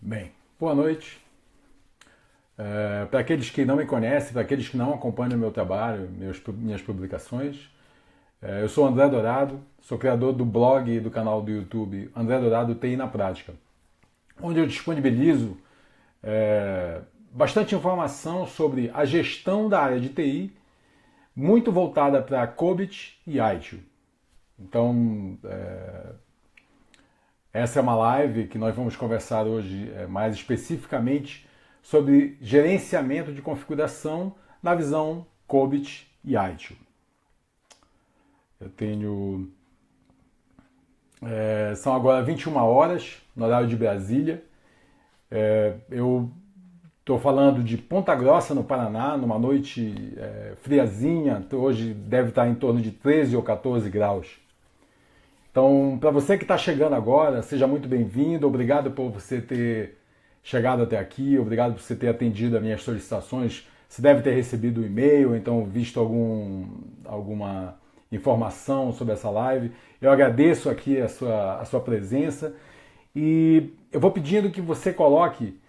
Bem, boa noite. Para aqueles que não me conhecem, para aqueles que não acompanham o meu trabalho, minhas publicações, eu sou André Dourado, sou criador do blog e do canal do YouTube André Dourado TI na Prática, onde eu disponibilizo bastante informação sobre a gestão da área de TI, muito voltada para COBIT e ITIL. Então, essa é uma live que nós vamos conversar hoje mais especificamente sobre gerenciamento de configuração na visão COBIT e ITIL. Eu tenho... são agora 21 horas no horário de Brasília. Eu estou falando de Ponta Grossa, no Paraná, numa noite friazinha. Hoje deve estar em torno de 13 ou 14 graus. Então, para você que está chegando agora, seja muito bem-vindo. Obrigado por você ter chegado até aqui. Obrigado por você ter atendido as minhas solicitações. Você deve ter recebido um e-mail, ou então visto alguma informação sobre essa live. Eu agradeço aqui a sua presença e eu vou pedindo que você coloque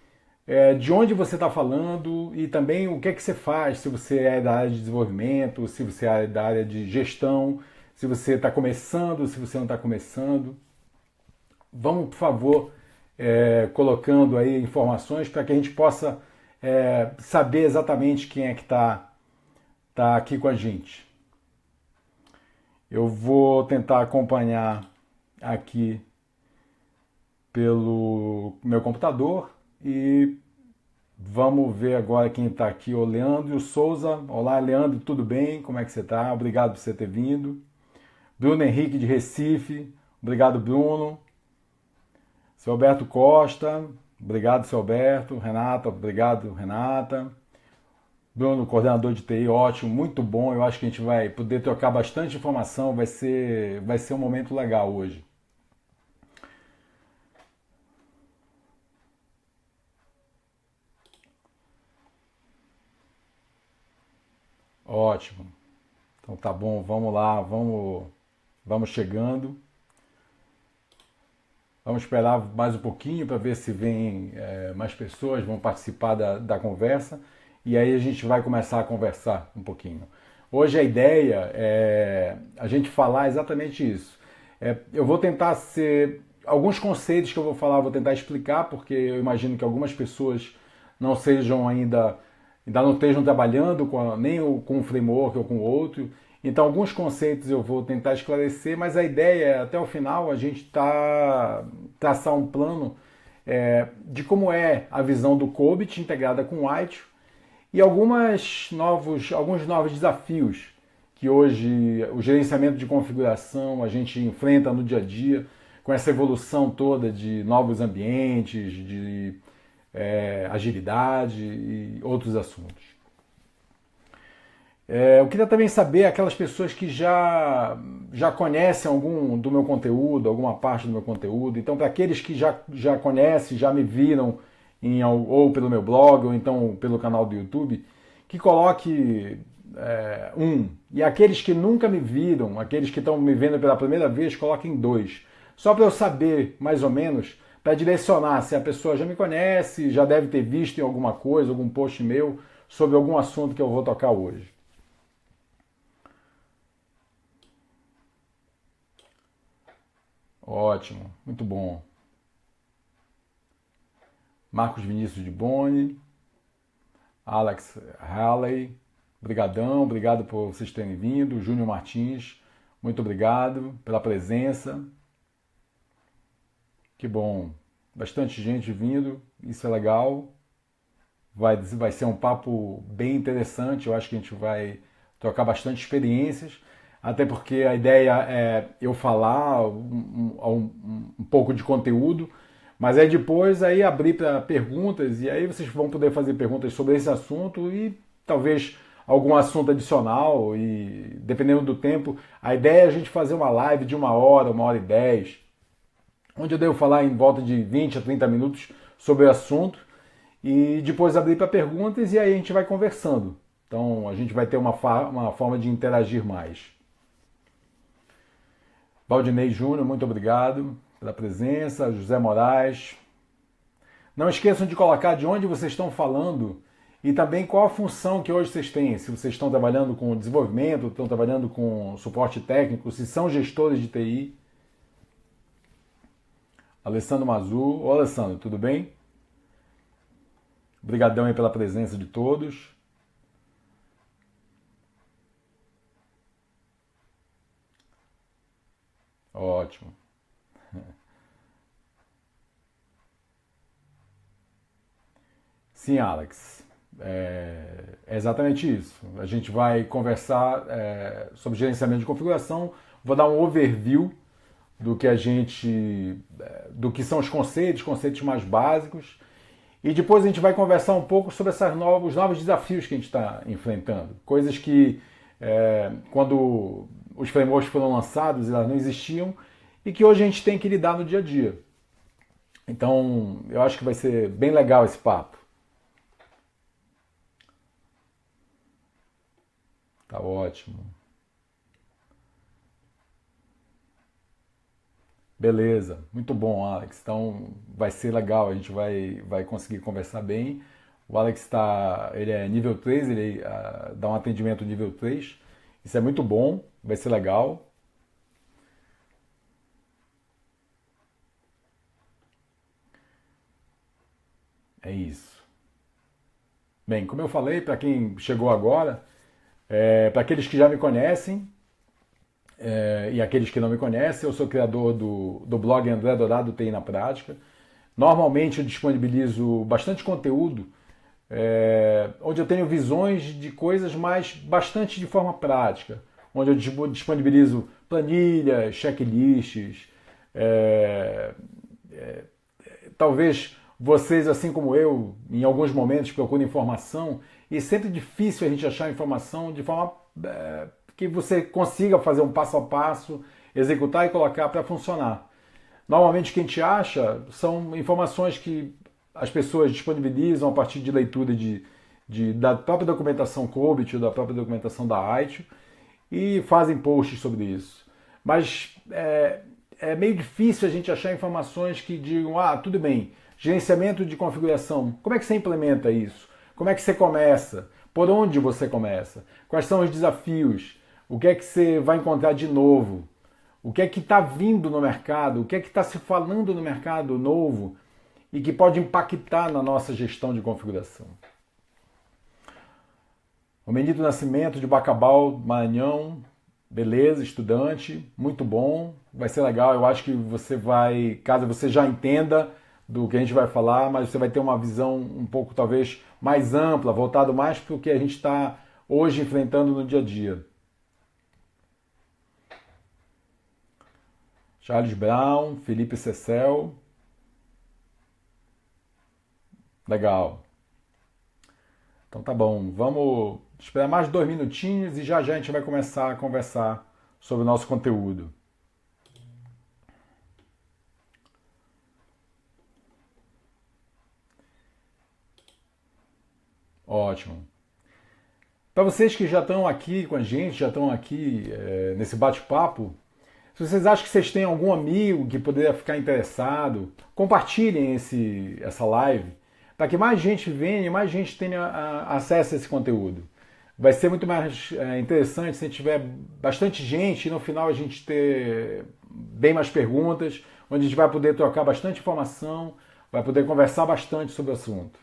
de onde você está falando e também o que é que você faz, se você é da área de desenvolvimento, se você é da área de gestão, se você está começando, se você não está começando. Vamos, por favor, colocando aí informações para que a gente possa saber exatamente quem é que está aqui com a gente. Eu vou tentar acompanhar aqui pelo meu computador e vamos ver agora quem está aqui. O Leandro Souza. Olá, Leandro, tudo bem? Como é que você está? Obrigado por você ter vindo. Bruno Henrique de Recife, obrigado, Bruno. Seu Alberto Costa, obrigado, seu Alberto. Renata, obrigado, Renata. Bruno, coordenador de TI, ótimo, muito bom. Eu acho que a gente vai poder trocar bastante informação, vai ser um momento legal hoje. Ótimo. Então tá bom, vamos lá, vamos chegando. Vamos esperar mais um pouquinho para ver se vem mais pessoas, vão participar da conversa e aí a gente vai começar a conversar um pouquinho. Hoje a ideia é a gente falar exatamente isso. Eu vou tentar ser... Alguns conceitos que eu vou falar, eu vou tentar explicar, porque eu imagino que algumas pessoas não sejam ainda não estejam trabalhando nem com um framework ou com outro. Então, alguns conceitos eu vou tentar esclarecer, mas a ideia é, até o final, a gente traçar um plano de como é a visão do COBIT integrada com o ITIL e alguns novos desafios que hoje o gerenciamento de configuração a gente enfrenta no dia a dia, com essa evolução toda de novos ambientes, de agilidade e outros assuntos. Eu queria também saber aquelas pessoas que já conhecem algum do meu conteúdo, alguma parte do meu conteúdo. Então, para aqueles que já conhecem, já me viram ou pelo meu blog ou então pelo canal do YouTube, que coloque E aqueles que nunca me viram, aqueles que estão me vendo pela primeira vez, coloquem 2. Só para eu saber, mais ou menos, para direcionar se a pessoa já me conhece, já deve ter visto em alguma coisa, algum post meu, sobre algum assunto que eu vou tocar hoje. Ótimo, muito bom. Marcos Vinícius de Boni, Alex Halley, brigadão, obrigado por vocês terem vindo. Júnior Martins, muito obrigado pela presença. Que bom, bastante gente vindo, isso é legal. Vai ser um papo bem interessante, eu acho que a gente vai trocar bastante experiências, até porque a ideia é eu falar um pouco de conteúdo, mas aí depois aí abrir para perguntas, e aí vocês vão poder fazer perguntas sobre esse assunto e talvez algum assunto adicional, e dependendo do tempo, a ideia é a gente fazer uma live de 1 hora, 1 hora e 10, onde eu devo falar em volta de 20 a 30 minutos sobre o assunto, e depois abrir para perguntas e aí a gente vai conversando. Então a gente vai ter uma forma de interagir mais. Valdinei Júnior, muito obrigado pela presença. José Moraes, Não esqueçam de colocar de onde vocês estão falando e também qual a função que hoje vocês têm. Se vocês estão trabalhando com desenvolvimento, estão trabalhando com suporte técnico, se são gestores de TI. Alessandro Mazur. Ô Alessandro, tudo bem? Obrigadão aí pela presença de todos. Ótimo. Sim, Alex. É exatamente isso. A gente vai conversar sobre gerenciamento de configuração. Vou dar um overview do que do que são os conceitos mais básicos. E depois a gente vai conversar um pouco sobre os novos desafios que a gente está enfrentando. Coisas que, quando os frameworks foram lançados, elas não existiam e que hoje a gente tem que lidar no dia a dia. Então, eu acho que vai ser bem legal esse papo. Tá ótimo. Beleza, muito bom, Alex. Então vai ser legal, a gente vai conseguir conversar bem. O Alex ele é nível 3, ele dá um atendimento nível 3. Isso é muito bom, vai ser legal. É isso. Bem, como eu falei, para quem chegou agora, para aqueles que já me conhecem, e aqueles que não me conhecem, eu sou criador do blog André Dourado TI na Prática. Normalmente eu disponibilizo bastante conteúdo, onde eu tenho visões de coisas, mas bastante de forma prática, onde eu disponibilizo planilhas, checklists, talvez vocês, assim como eu, em alguns momentos procuram informação, e é sempre difícil a gente achar informação de forma que você consiga fazer um passo a passo, executar e colocar para funcionar. Normalmente o que a gente acha são informações que as pessoas disponibilizam a partir de leitura da própria documentação COBIT ou da própria documentação da ITIL e fazem posts sobre isso. Mas é meio difícil a gente achar informações que digam, tudo bem, gerenciamento de configuração, como é que você implementa isso? Como é que você começa? Por onde você começa? Quais são os desafios? O que é que você vai encontrar de novo? O que é que está vindo no mercado? O que é que está se falando no mercado novo e que pode impactar na nossa gestão de configuração? O Benito Nascimento de Bacabal, Maranhão, beleza, estudante, muito bom, vai ser legal. Eu acho que você vai, caso você já entenda do que a gente vai falar, mas você vai ter uma visão um pouco talvez mais ampla, voltado mais para o que a gente está hoje enfrentando no dia a dia. Charles Brown, Felipe Cecel. Legal. Então tá bom, vamos esperar mais 2 minutinhos e já a gente vai começar a conversar sobre o nosso conteúdo. Ótimo. Para vocês que já estão aqui com a gente, já estão aqui nesse bate-papo, se vocês acham que vocês têm algum amigo que poderia ficar interessado, compartilhem essa live para que mais gente venha e mais gente tenha acesso a esse conteúdo. Vai ser muito mais interessante se tiver bastante gente e no final a gente ter bem mais perguntas, onde a gente vai poder trocar bastante informação, vai poder conversar bastante sobre o assunto.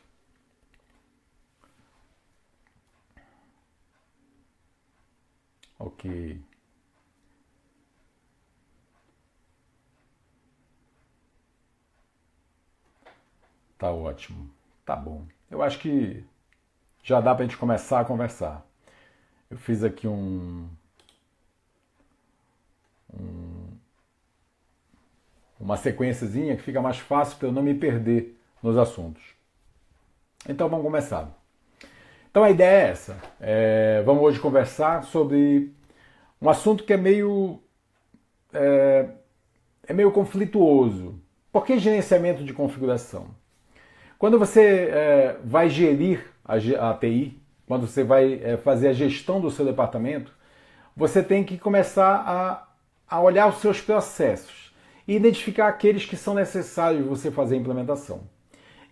Ok. Tá ótimo. Tá bom. Eu acho que já dá para a gente começar a conversar. Eu fiz aqui uma sequenciazinha que fica mais fácil para eu não me perder nos assuntos. Então vamos começar. Então a ideia é essa. Vamos hoje conversar sobre um assunto que é meio conflituoso. Por que gerenciamento de configuração? Quando você vai gerir a TI, quando você vai fazer a gestão do seu departamento, você tem que começar a olhar os seus processos e identificar aqueles que são necessários você fazer a implementação.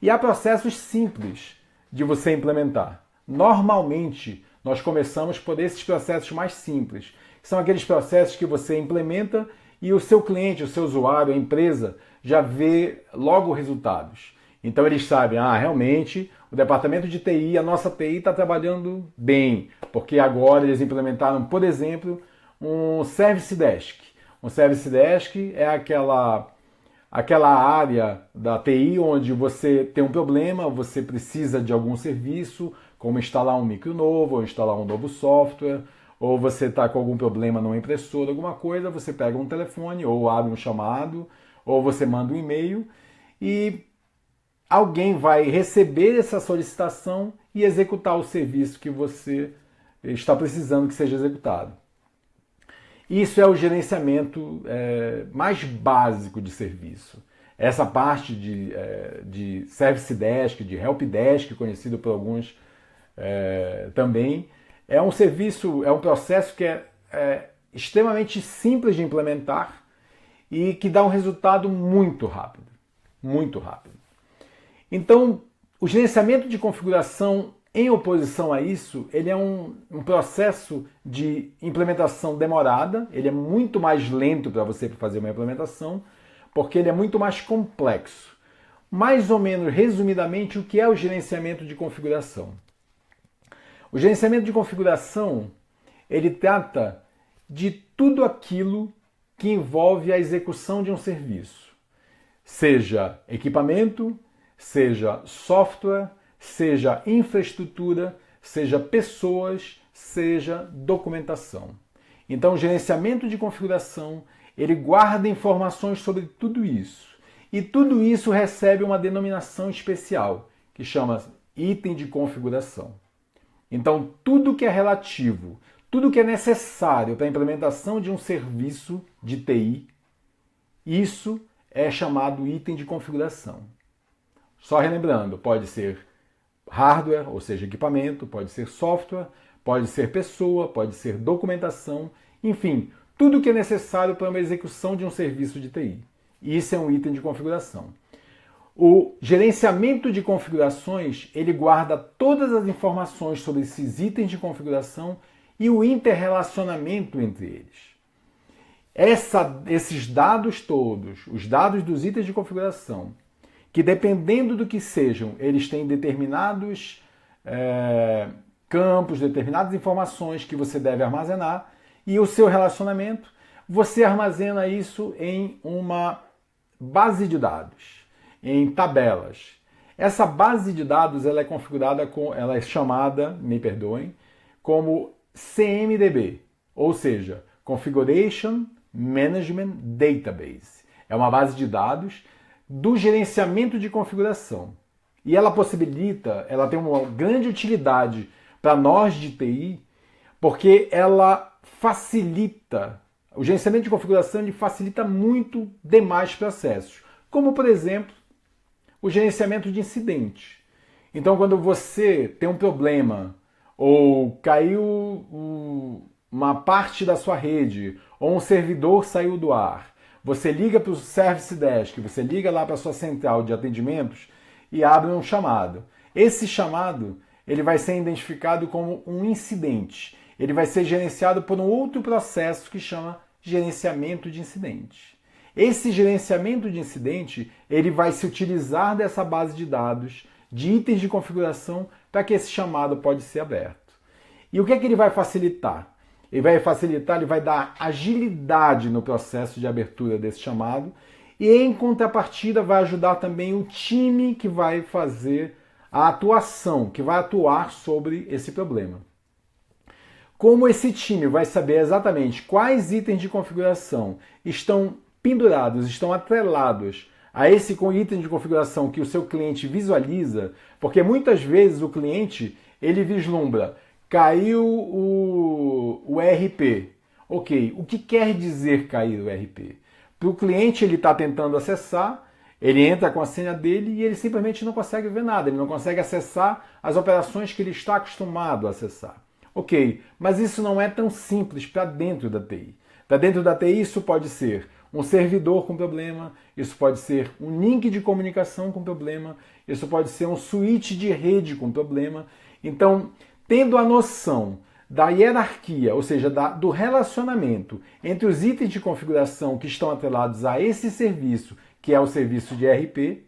E há processos simples de você implementar. Normalmente, nós começamos por esses processos mais simples. São aqueles processos que você implementa e o seu cliente, o seu usuário, a empresa, já vê logo resultados. Então eles sabem, realmente o departamento de TI, a nossa TI está trabalhando bem, porque agora eles implementaram, por exemplo, um Service Desk. Um Service Desk é aquela área da TI onde você tem um problema, você precisa de algum serviço, como instalar um micro novo, ou instalar um novo software, ou você está com algum problema numa impressora, alguma coisa, você pega um telefone, ou abre um chamado, ou você manda um e-mail, e alguém vai receber essa solicitação e executar o serviço que você está precisando que seja executado. Isso é o gerenciamento mais básico de serviço. Essa parte de Service Desk, de Help Desk, conhecido por alguns também, é um serviço, é um processo que é extremamente simples de implementar e que dá um resultado muito rápido. Muito rápido. Então, o gerenciamento de configuração, em oposição a isso, ele é um processo de implementação demorada, ele é muito mais lento para você fazer uma implementação, porque ele é muito mais complexo. Mais ou menos, resumidamente, o que é o gerenciamento de configuração? O gerenciamento de configuração, ele trata de tudo aquilo que envolve a execução de um serviço, seja equipamento, seja software, seja infraestrutura, seja pessoas, seja documentação. Então, o gerenciamento de configuração, ele guarda informações sobre tudo isso. E tudo isso recebe uma denominação especial, que chama item de configuração. Então, tudo que é relativo, tudo que é necessário para a implementação de um serviço de TI, isso é chamado item de configuração. Só relembrando, pode ser hardware, ou seja, equipamento, pode ser software, pode ser pessoa, pode ser documentação, enfim, tudo que é necessário para uma execução de um serviço de TI. Isso é um item de configuração. O gerenciamento de configurações, ele guarda todas as informações sobre esses itens de configuração e o interrelacionamento entre eles. Esses dados todos, os dados dos itens de configuração, que dependendo do que sejam, eles têm determinados campos, determinadas informações que você deve armazenar, e o seu relacionamento, você armazena isso em uma base de dados, em tabelas. Essa base de dados ela é configurada ela é chamada, me perdoem, como CMDB, ou seja, Configuration Management Database. É uma base de dados do gerenciamento de configuração. E ela ela tem uma grande utilidade para nós de TI, porque ela facilita, o gerenciamento de configuração ele facilita muito demais processos, como por exemplo, o gerenciamento de incidentes. Então quando você tem um problema, ou caiu uma parte da sua rede, ou um servidor saiu do ar, você liga para o Service Desk, você liga lá para a sua central de atendimentos e abre um chamado. Esse chamado ele vai ser identificado como um incidente. Ele vai ser gerenciado por um outro processo que chama gerenciamento de incidente. Esse gerenciamento de incidente ele vai se utilizar dessa base de dados, de itens de configuração, para que esse chamado pode ser aberto. E o que é que ele vai facilitar? Ele vai dar agilidade no processo de abertura desse chamado e, em contrapartida, vai ajudar também o time que vai fazer a atuação, que vai atuar sobre esse problema. Como esse time vai saber exatamente quais itens de configuração estão pendurados, estão atrelados a esse item de configuração que o seu cliente visualiza, porque muitas vezes o cliente ele vislumbra, caiu o RP. Ok, o que quer dizer cair o RP? Para o cliente ele está tentando acessar, ele entra com a senha dele e ele simplesmente não consegue ver nada, ele não consegue acessar as operações que ele está acostumado a acessar. Ok, mas isso não é tão simples para dentro da TI. Para dentro da TI isso pode ser um servidor com problema, isso pode ser um link de comunicação com problema, isso pode ser um switch de rede com problema. Então, tendo a noção da hierarquia, ou seja, do relacionamento entre os itens de configuração que estão atrelados a esse serviço, que é o serviço de ERP,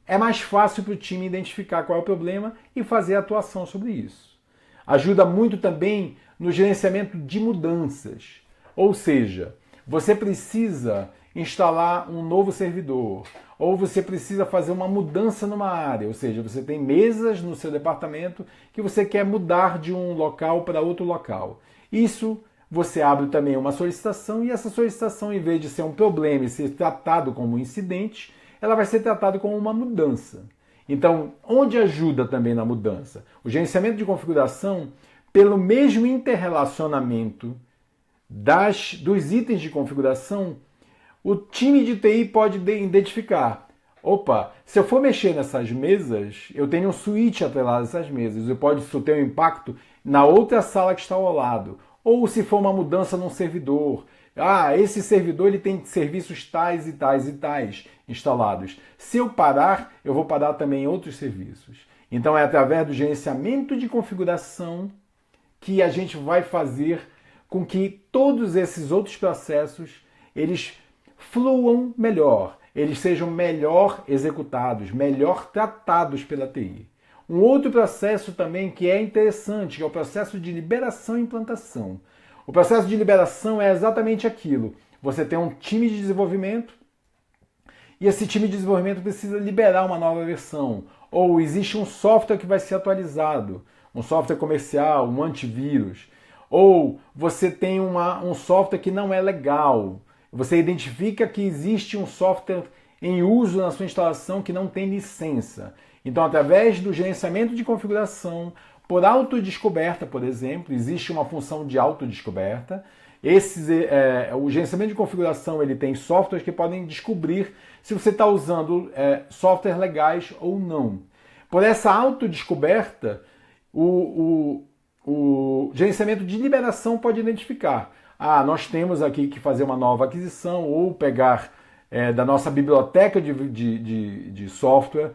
é mais fácil para o time identificar qual é o problema e fazer a atuação sobre isso. Ajuda muito também no gerenciamento de mudanças. Ou seja, você precisa instalar um novo servidor, ou você precisa fazer uma mudança numa área, ou seja, você tem mesas no seu departamento que você quer mudar de um local para outro local. Isso você abre também uma solicitação e essa solicitação, em vez de ser um problema e ser tratado como um incidente, ela vai ser tratada como uma mudança. Então, onde ajuda também na mudança? O gerenciamento de configuração, pelo mesmo interrelacionamento dos itens de configuração, o time de TI pode identificar: opa, se eu for mexer nessas mesas, eu tenho um switch atrelado a essas mesas, e pode isso ter um impacto na outra sala que está ao lado. Ou se for uma mudança num servidor, esse servidor ele tem serviços tais e tais e tais instalados. Se eu parar, eu vou parar também outros serviços. Então é através do gerenciamento de configuração que a gente vai fazer com que todos esses outros processos eles fluam melhor, eles sejam melhor executados, melhor tratados pela TI. Um outro processo também que é interessante, que é o processo de liberação e implantação. O processo de liberação é exatamente aquilo. Você tem um time de desenvolvimento e esse time de desenvolvimento precisa liberar uma nova versão. Ou existe um software que vai ser atualizado, um software comercial, um antivírus. Ou você tem um software que não é legal. Você identifica que existe um software em uso na sua instalação que não tem licença. Então, através do gerenciamento de configuração, por autodescoberta, por exemplo, existe uma função de autodescoberta. O gerenciamento de configuração ele tem softwares que podem descobrir se você está usando softwares legais ou não. Por essa autodescoberta, o gerenciamento de liberação pode identificar: nós temos aqui que fazer uma nova aquisição ou pegar da nossa biblioteca de software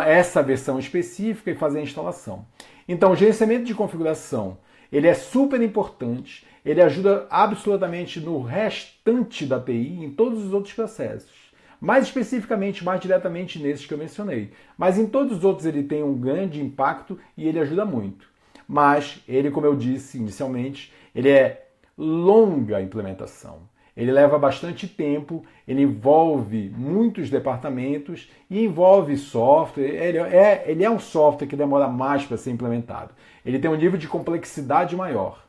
essa versão específica e fazer a instalação. Então, o gerenciamento de configuração ele é super importante, ele ajuda absolutamente no restante da TI, em todos os outros processos. Mais especificamente, mais diretamente nesses que eu mencionei. Mas em todos os outros ele tem um grande impacto e ele ajuda muito. Mas ele, como eu disse inicialmente, ele é longa a implementação. Ele leva bastante tempo, ele envolve muitos departamentos e envolve software. Ele é um software que demora mais para ser implementado. Ele tem um nível de complexidade maior.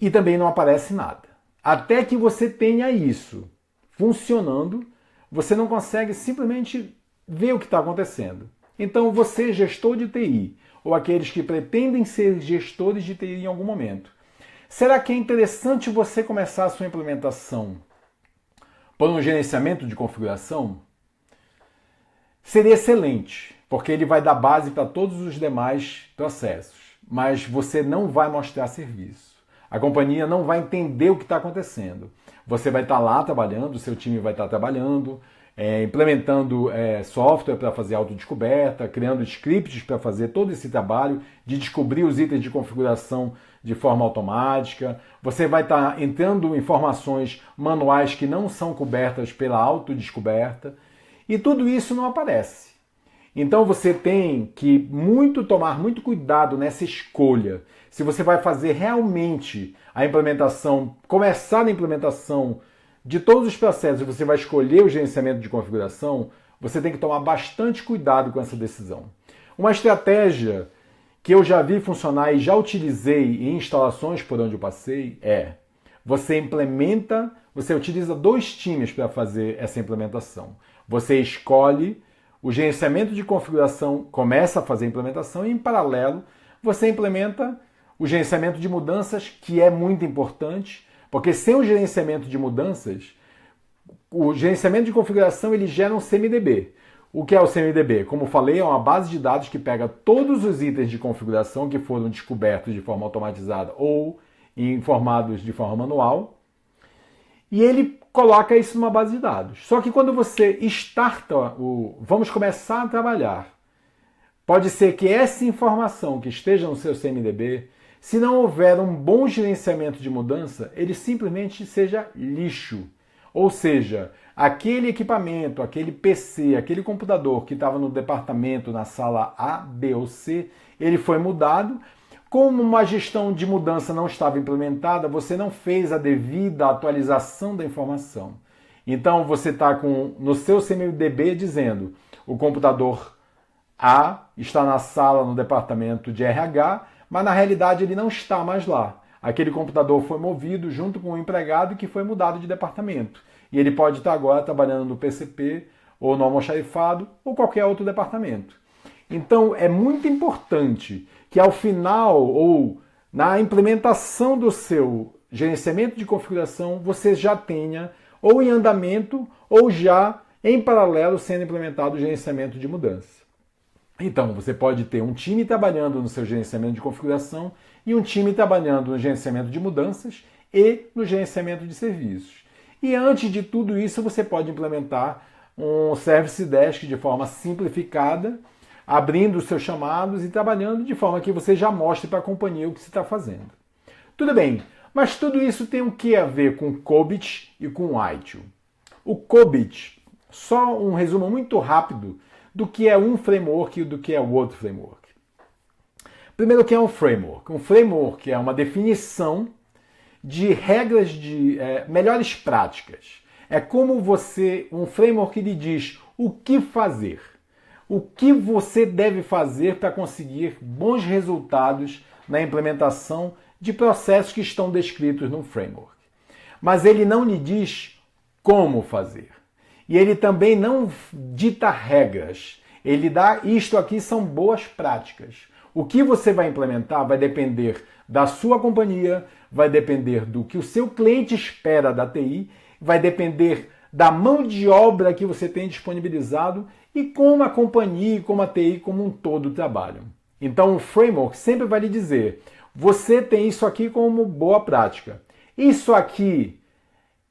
E também não aparece nada. Até que você tenha isso funcionando, você não consegue simplesmente ver o que está acontecendo. Então você, gestor de TI, ou aqueles que pretendem ser gestores de TI em algum momento, será que é interessante você começar a sua implementação por um gerenciamento de configuração? Seria excelente, porque ele vai dar base para todos os demais processos, mas você não vai mostrar serviço. A companhia não vai entender o que está acontecendo. Você vai estar lá trabalhando, o seu time vai estar trabalhando, implementando software para fazer autodescoberta, criando scripts para fazer todo esse trabalho de descobrir os itens de configuração de forma automática. Você vai estar entrando informações manuais que não são cobertas pela autodescoberta e tudo isso não aparece. Então você tem que tomar muito cuidado nessa escolha. Se você vai fazer realmente a implementação, começar a implementação de todos os processos, você vai escolher o gerenciamento de configuração, você tem que tomar bastante cuidado com essa decisão. Uma estratégia que eu já vi funcionar e já utilizei em instalações por onde eu passei você utiliza 2 times para fazer essa implementação. Você escolhe o gerenciamento de configuração, começa a fazer a implementação e em paralelo você implementa o gerenciamento de mudanças, que é muito importante, porque sem o gerenciamento de mudanças, o gerenciamento de configuração ele gera um CMDB. O que é o CMDB? Como falei, é uma base de dados que pega todos os itens de configuração que foram descobertos de forma automatizada ou informados de forma manual, e ele coloca isso numa base de dados. Só que quando você starta vamos começar a trabalhar, pode ser que essa informação que esteja no seu CMDB, se não houver um bom gerenciamento de mudança, ele simplesmente seja lixo. Ou seja, aquele equipamento, aquele PC, aquele computador que estava no departamento, na sala A, B ou C, ele foi mudado. Como uma gestão de mudança não estava implementada, você não fez a devida atualização da informação. Então você está no seu CMDB dizendo o computador A está na sala no departamento de RH, mas na realidade ele não está mais lá. Aquele computador foi movido junto com o empregado que foi mudado de departamento. E ele pode estar agora trabalhando no PCP, ou no almoxarifado, ou qualquer outro departamento. Então é muito importante que ao final, ou na implementação do seu gerenciamento de configuração, você já tenha, ou em andamento, ou já em paralelo sendo implementado o gerenciamento de mudança. Então, você pode ter um time trabalhando no seu gerenciamento de configuração e um time trabalhando no gerenciamento de mudanças e no gerenciamento de serviços. E antes de tudo isso, você pode implementar um Service Desk de forma simplificada, abrindo os seus chamados e trabalhando de forma que você já mostre para a companhia o que você está fazendo. Tudo bem, mas tudo isso tem o que a ver com COBIT e com ITIL. O COBIT, só um resumo muito rápido do que é um framework e do que é o outro framework. Primeiro, o que é um framework? Um framework é uma definição de regras de melhores práticas. É como um framework lhe diz o que fazer. O que você deve fazer para conseguir bons resultados na implementação de processos que estão descritos no framework. Mas ele não lhe diz como fazer. E ele também não dita regras. Ele dá, isto aqui são boas práticas. O que você vai implementar vai depender da sua companhia, vai depender do que o seu cliente espera da TI, vai depender da mão de obra que você tem disponibilizado e como a companhia e como a TI como um todo trabalham. Então o framework sempre vai lhe dizer, você tem isso aqui como boa prática. Isso aqui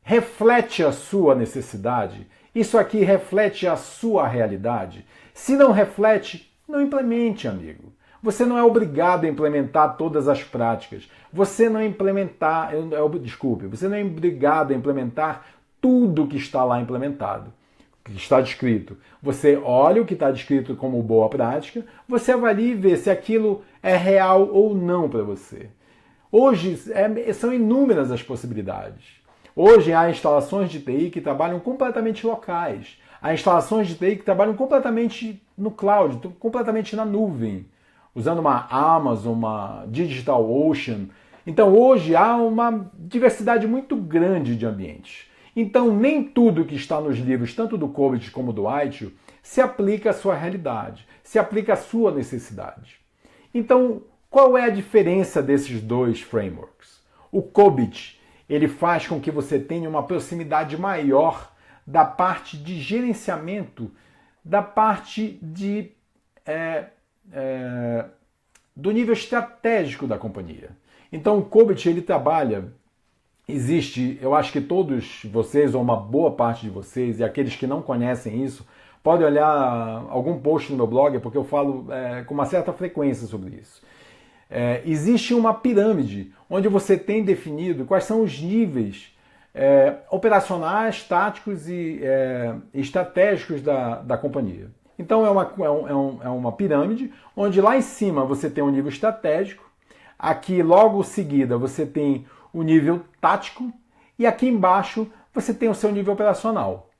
reflete a sua necessidade? Isso aqui reflete a sua realidade? Se não reflete, não implemente, amigo. Você não é obrigado a implementar todas as práticas. Você não é obrigado a implementar tudo que está lá implementado, que está descrito. Você olha o que está descrito como boa prática, você avalia e vê se aquilo é real ou não para você. Hoje são inúmeras as possibilidades. Hoje há instalações de TI que trabalham completamente locais. Há instalações de TI que trabalham completamente no cloud, completamente na nuvem, usando uma Amazon, uma DigitalOcean. Então hoje há uma diversidade muito grande de ambientes. Então nem tudo que está nos livros, tanto do COBIT como do ITIL, se aplica à sua realidade, se aplica à sua necessidade. Então qual é a diferença desses dois frameworks? O COBIT, ele faz com que você tenha uma proximidade maior da parte de gerenciamento, da parte do nível estratégico da companhia. Então o COBIT, ele trabalha, eu acho que todos vocês, ou uma boa parte de vocês, e aqueles que não conhecem isso, podem olhar algum post no meu blog, porque eu falo com uma certa frequência sobre isso. Existe uma pirâmide onde você tem definido quais são os níveis operacionais, táticos e estratégicos da companhia. Então é uma pirâmide onde lá em cima você tem um nível estratégico, aqui logo em seguida você tem o nível tático e aqui embaixo você tem o seu nível operacional.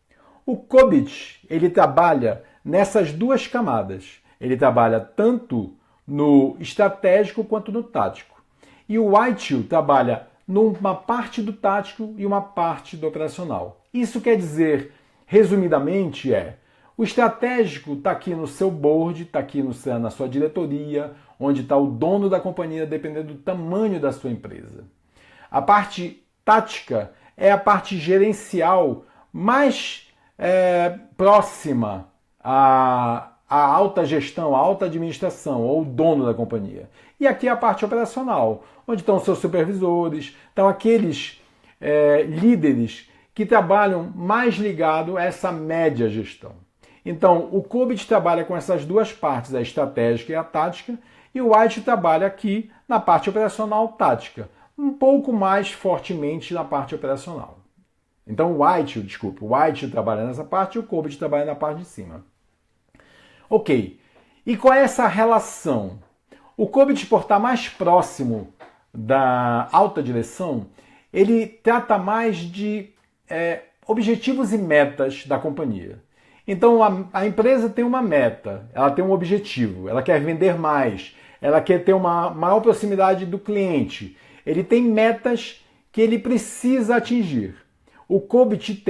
O COBIT, ele trabalha nessas duas camadas. Ele trabalha tanto no estratégico quanto no tático. E o ITIL trabalha numa parte do tático e uma parte do operacional. Isso quer dizer, resumidamente, o estratégico está aqui no seu board, está aqui na sua diretoria, onde está o dono da companhia, dependendo do tamanho da sua empresa. A parte tática é a parte gerencial mais próxima à alta gestão, à alta administração, ou o dono da companhia. E aqui é a parte operacional, onde estão os seus supervisores, estão aqueles líderes que trabalham mais ligado a essa média gestão. Então, o COBIT trabalha com essas duas partes, a estratégica e a tática, e o White trabalha aqui na parte operacional tática, um pouco mais fortemente na parte operacional. Então, o White trabalha nessa parte e o COBIT trabalha na parte de cima. Ok, e qual é essa relação? O COBIT, por estar mais próximo da alta direção, ele trata mais de objetivos e metas da companhia. Então, a empresa tem uma meta, ela tem um objetivo, ela quer vender mais, ela quer ter uma maior proximidade do cliente. Ele tem metas que ele precisa atingir. O COBIT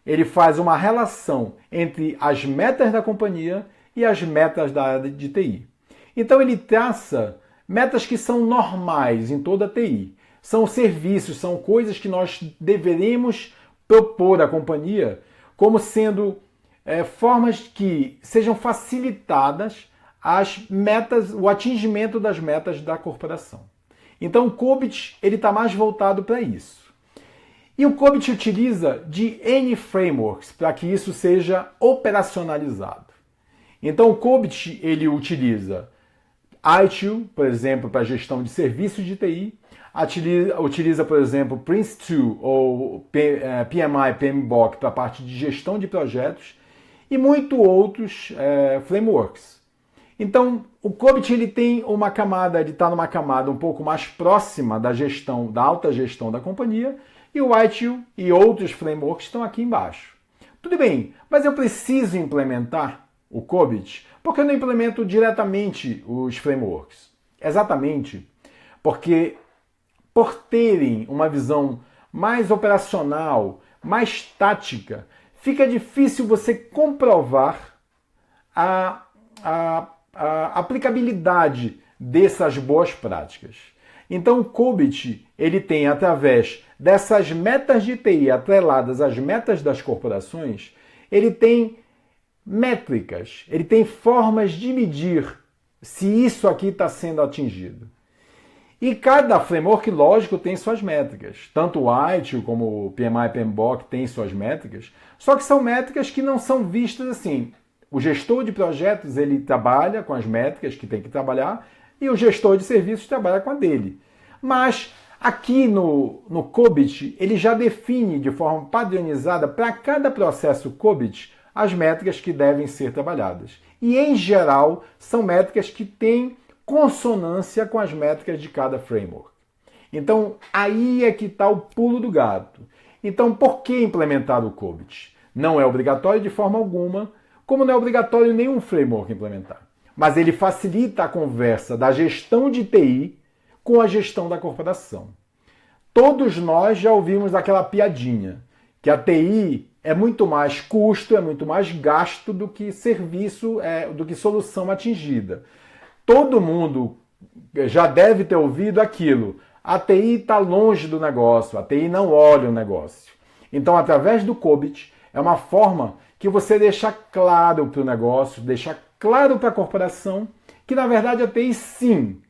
ele faz uma relação entre as metas da companhia e as metas da área de TI. Então, ele traça metas que são normais em toda a TI. São serviços, são coisas que nós deveremos propor à companhia como sendo formas que sejam facilitadas as metas, o atingimento das metas da corporação. Então o COBIT está mais voltado para isso. E o COBIT utiliza de N frameworks para que isso seja operacionalizado. Então o COBIT ele utiliza ITIL, por exemplo, para gestão de serviços de TI, utiliza, por exemplo, Prince2 ou PMI, PMBOK para a parte de gestão de projetos e muitos outros frameworks. Então, o COBIT ele tem uma camada, ele está numa camada um pouco mais próxima da gestão, da alta gestão da companhia, e o ITIL e outros frameworks estão aqui embaixo. Tudo bem, mas eu preciso implementar o COBIT porque eu não implemento diretamente os frameworks. Exatamente porque, por terem uma visão mais operacional, mais tática, fica difícil você comprovar a aplicabilidade dessas boas práticas. Então o COBIT ele tem, através dessas metas de TI atreladas às metas das corporações, ele tem métricas, ele tem formas de medir se isso aqui está sendo atingido. E cada framework, lógico, tem suas métricas. Tanto o ITIL como o PMI e PMBOK têm suas métricas, só que são métricas que não são vistas assim. O gestor de projetos ele trabalha com as métricas que tem que trabalhar e o gestor de serviços trabalha com a dele. Mas aqui no COBIT ele já define de forma padronizada para cada processo COBIT as métricas que devem ser trabalhadas. E em geral são métricas que têm consonância com as métricas de cada framework. Então aí é que está o pulo do gato. Então por que implementar o COBIT? Não é obrigatório de forma alguma, como não é obrigatório nenhum framework implementar. Mas ele facilita a conversa da gestão de TI com a gestão da corporação. Todos nós já ouvimos aquela piadinha, que a TI é muito mais custo, é muito mais gasto do que serviço, do que solução atingida. Todo mundo já deve ter ouvido aquilo. A TI está longe do negócio, a TI não olha o negócio. Então, através do COBIT, é uma forma que você deixa claro para o negócio, deixa claro para a corporação que, na verdade, a TI, sim,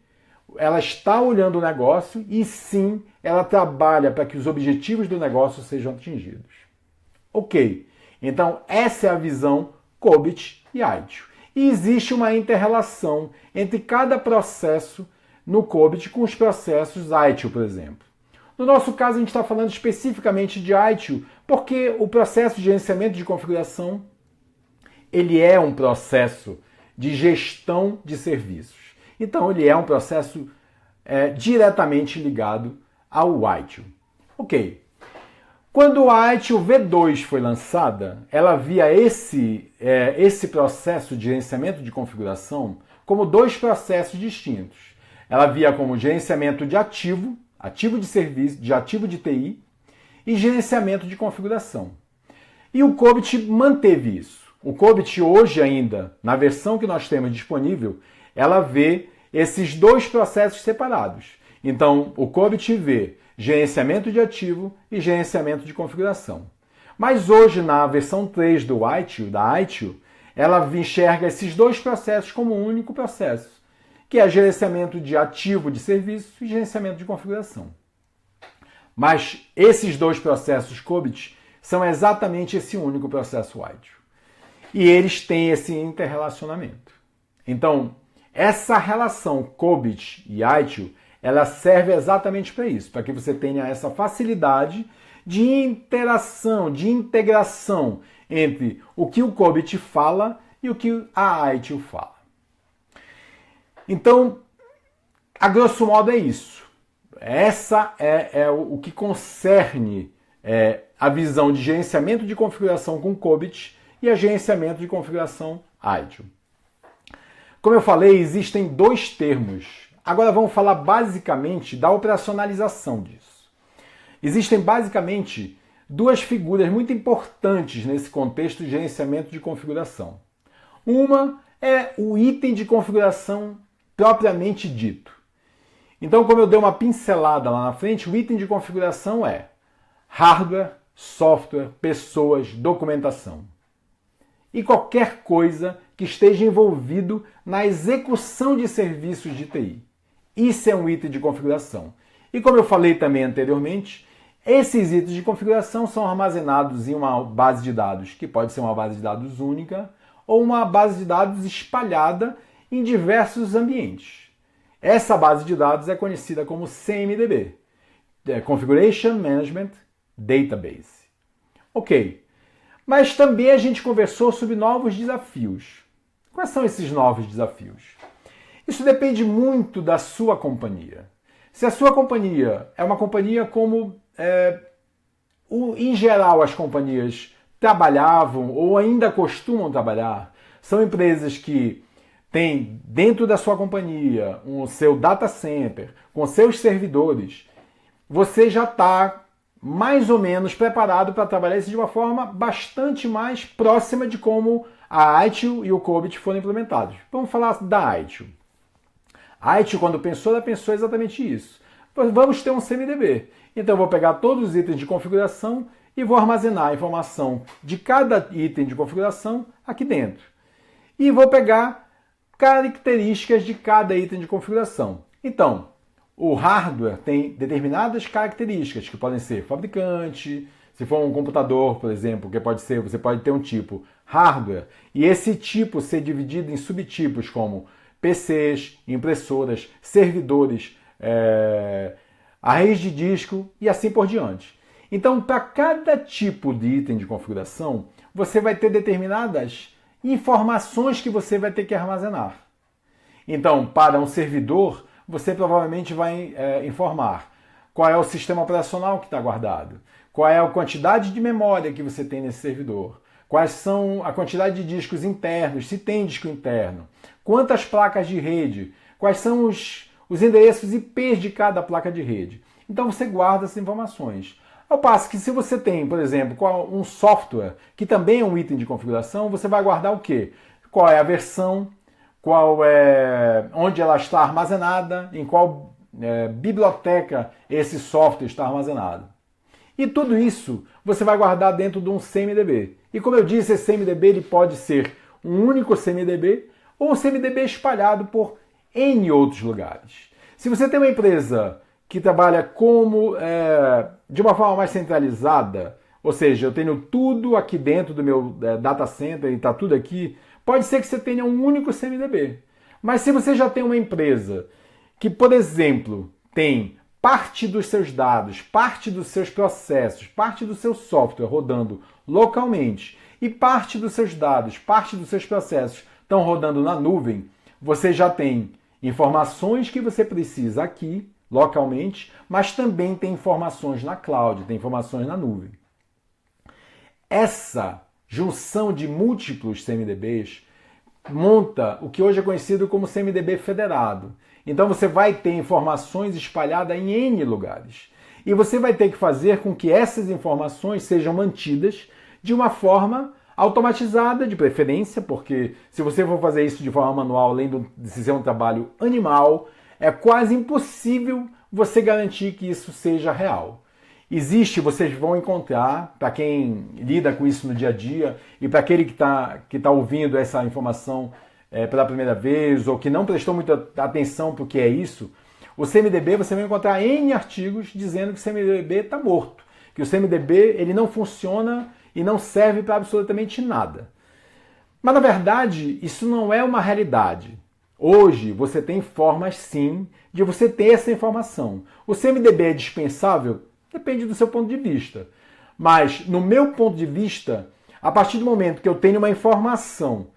ela está olhando o negócio e, sim, ela trabalha para que os objetivos do negócio sejam atingidos. Ok, então essa é a visão COBIT e ITIL. E existe uma inter-relação entre cada processo no COBIT com os processos ITIL, por exemplo. No nosso caso, a gente está falando especificamente de ITIL, porque o processo de gerenciamento de configuração ele é um processo de gestão de serviços. Então, ele é um processo diretamente ligado ao ITIL. Ok. Quando a ITIL V2 foi lançada, ela via esse processo de gerenciamento de configuração como dois processos distintos. Ela via como gerenciamento de ativo de serviço, de ativo de TI e gerenciamento de configuração. E o COBIT manteve isso. O COBIT hoje ainda, na versão que nós temos disponível, ela vê esses dois processos separados. Então, o COBIT vê gerenciamento de ativo e gerenciamento de configuração. Mas hoje, na versão 3 do ITIL, da ITIL, ela enxerga esses dois processos como um único processo, que é gerenciamento de ativo de serviço e gerenciamento de configuração. Mas esses dois processos COBIT, são exatamente esse único processo ITIL. E eles têm esse interrelacionamento. Então, essa relação COBIT e ITIL, ela serve exatamente para isso, para que você tenha essa facilidade de interação, de integração entre o que o COBIT fala e o que a ITIL fala. Então, a grosso modo é isso. Essa é o que concerne a visão de gerenciamento de configuração com COBIT e a gerenciamento de configuração ITIL. Como eu falei, existem dois termos. Agora vamos falar basicamente da operacionalização disso. Existem basicamente duas figuras muito importantes nesse contexto de gerenciamento de configuração. Uma é o item de configuração propriamente dito. Então, como eu dei uma pincelada lá na frente, o item de configuração é hardware, software, pessoas, documentação. E qualquer coisa que esteja envolvido na execução de serviços de TI. Isso é um item de configuração. E como eu falei também anteriormente, esses itens de configuração são armazenados em uma base de dados, que pode ser uma base de dados única ou uma base de dados espalhada em diversos ambientes. Essa base de dados é conhecida como CMDB, Configuration Management Database. Ok, mas também a gente conversou sobre novos desafios. Quais são esses novos desafios? Isso depende muito da sua companhia. Se a sua companhia é uma companhia como, em geral, as companhias trabalhavam ou ainda costumam trabalhar, são empresas que têm dentro da sua companhia o seu data center, com seus servidores, você já está mais ou menos preparado para trabalhar isso de uma forma bastante mais próxima de como a ITIL e o COBIT foram implementados. Vamos falar da ITIL. A ITIL, quando pensou, ela pensou exatamente isso. Vamos ter um CMDB. Então eu vou pegar todos os itens de configuração e vou armazenar a informação de cada item de configuração aqui dentro. E vou pegar características de cada item de configuração. Então, o hardware tem determinadas características, que podem ser fabricante, se for um computador, por exemplo, que pode ser, você pode ter um tipo hardware, e esse tipo ser dividido em subtipos como PCs, impressoras, servidores, a rede de disco e assim por diante. Então, para cada tipo de item de configuração, você vai ter determinadas informações que você vai ter que armazenar. Então, para um servidor, você provavelmente vai informar qual é o sistema operacional que está guardado, qual é a quantidade de memória que você tem nesse servidor, quais são a quantidade de discos internos, se tem disco interno, quantas placas de rede, quais são os endereços IPs de cada placa de rede. Então você guarda essas informações. Ao passo que se você tem, por exemplo, um software, que também é um item de configuração, você vai guardar o quê? Qual é a versão, onde ela está armazenada, em qual biblioteca esse software está armazenado. E tudo isso você vai guardar dentro de um CMDB. E como eu disse, esse CMDB ele pode ser um único CMDB ou um CMDB espalhado por N outros lugares. Se você tem uma empresa que trabalha de uma forma mais centralizada, ou seja, eu tenho tudo aqui dentro do meu data center e está tudo aqui, pode ser que você tenha um único CMDB. Mas se você já tem uma empresa que, por exemplo, tem parte dos seus dados, parte dos seus processos, parte do seu software rodando localmente e parte dos seus dados, parte dos seus processos estão rodando na nuvem, você já tem informações que você precisa aqui, localmente, mas também tem informações na cloud, tem informações na nuvem. Essa junção de múltiplos CMDBs monta o que hoje é conhecido como CMDB federado. Então você vai ter informações espalhadas em N lugares. E você vai ter que fazer com que essas informações sejam mantidas de uma forma automatizada, de preferência, porque se você for fazer isso de forma manual, além de ser um trabalho animal, é quase impossível você garantir que isso seja real. Vocês vão encontrar, para quem lida com isso no dia a dia e para aquele que tá ouvindo essa informação pela primeira vez ou que não prestou muita atenção para o que é isso, o CMDB você vai encontrar N artigos dizendo que o CMDB está morto, que o CMDB ele não funciona e não serve para absolutamente nada. Mas, na verdade, isso não é uma realidade. Hoje, você tem formas, sim, de você ter essa informação. O CMDB é dispensável? Depende do seu ponto de vista. Mas, no meu ponto de vista, a partir do momento que eu tenho uma informação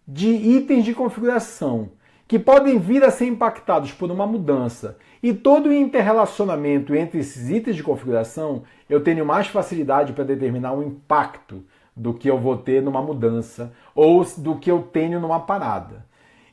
de itens de configuração que podem vir a ser impactados por uma mudança e todo o interrelacionamento entre esses itens de configuração, eu tenho mais facilidade para determinar o impacto do que eu vou ter numa mudança ou do que eu tenho numa parada.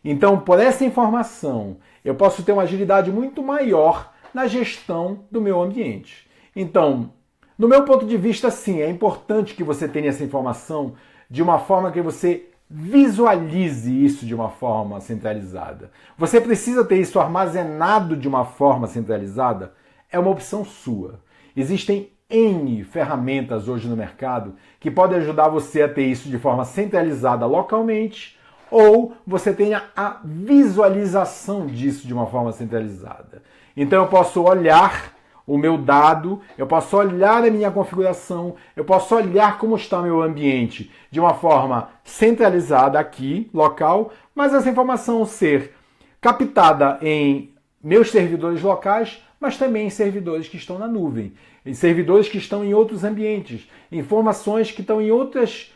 Então, por essa informação, eu posso ter uma agilidade muito maior na gestão do meu ambiente. Então, no meu ponto de vista, sim, é importante que você tenha essa informação de uma forma que você visualize isso de uma forma centralizada. Você precisa ter isso armazenado de uma forma centralizada? É uma opção sua. Existem N ferramentas hoje no mercado que podem ajudar você a ter isso de forma centralizada localmente, ou você tenha a visualização disso de uma forma centralizada. Então eu posso olhar o meu dado, eu posso olhar a minha configuração, eu posso olhar como está o meu ambiente de uma forma centralizada aqui, local, mas essa informação ser captada em meus servidores locais, mas também em servidores que estão na nuvem, em servidores que estão em outros ambientes, informações que estão em outras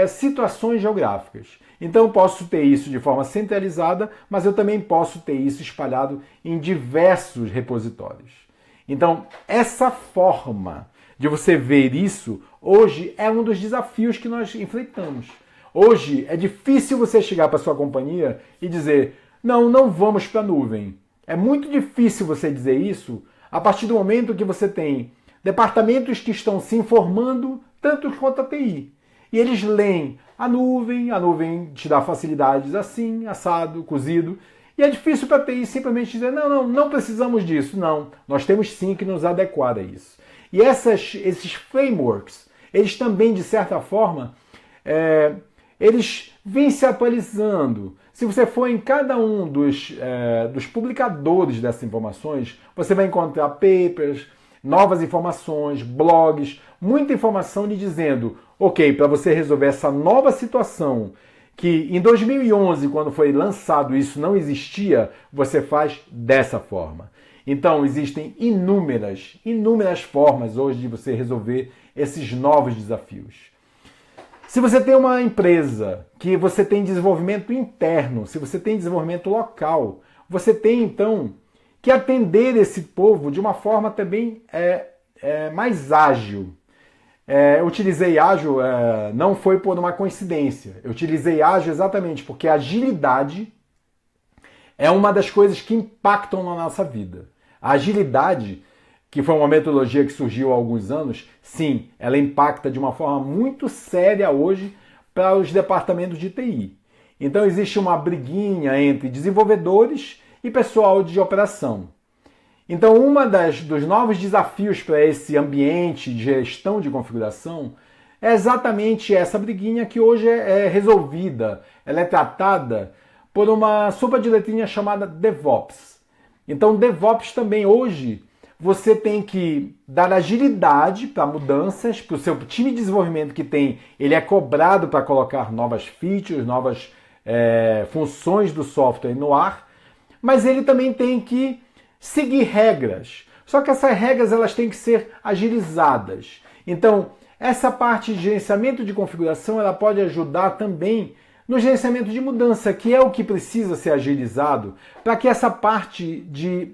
situações geográficas. Então eu posso ter isso de forma centralizada, mas eu também posso ter isso espalhado em diversos repositórios. Então, essa forma de você ver isso, hoje é um dos desafios que nós enfrentamos. Hoje é difícil você chegar para a sua companhia e dizer, não vamos para a nuvem. É muito difícil você dizer isso a partir do momento que você tem departamentos que estão se informando tanto quanto a TI. E eles leem a nuvem te dá facilidades assim, assado, cozido. E é difícil para a TI simplesmente dizer, não precisamos disso. Não, nós temos sim que nos adequar a isso. E esses frameworks, eles também, de certa forma, eles vêm se atualizando. Se você for em cada um dos publicadores dessas informações, você vai encontrar papers, novas informações, blogs, muita informação lhe dizendo, ok, para você resolver essa nova situação, que em 2011, quando foi lançado isso não existia, você faz dessa forma. Então, existem inúmeras formas hoje de você resolver esses novos desafios. Se você tem uma empresa que você tem desenvolvimento interno, se você tem desenvolvimento local, você tem então que atender esse povo de uma forma também mais ágil. Eu utilizei ágil, não foi por uma coincidência. Eu utilizei ágil exatamente porque a agilidade é uma das coisas que impactam na nossa vida. A agilidade, que foi uma metodologia que surgiu há alguns anos, sim, ela impacta de uma forma muito séria hoje para os departamentos de TI. Então existe uma briguinha entre desenvolvedores e pessoal de operação. Então, dos novos desafios para esse ambiente de gestão de configuração é exatamente essa briguinha que hoje é resolvida, ela é tratada por uma sopa-de-letrinha chamada DevOps. Então, DevOps também hoje você tem que dar agilidade para mudanças, para o seu time de desenvolvimento que tem, ele é cobrado para colocar novas features, novas funções do software no ar, mas ele também tem que seguir regras. Só que essas regras elas têm que ser agilizadas. Então, essa parte de gerenciamento de configuração ela pode ajudar também no gerenciamento de mudança, que é o que precisa ser agilizado para que essa parte de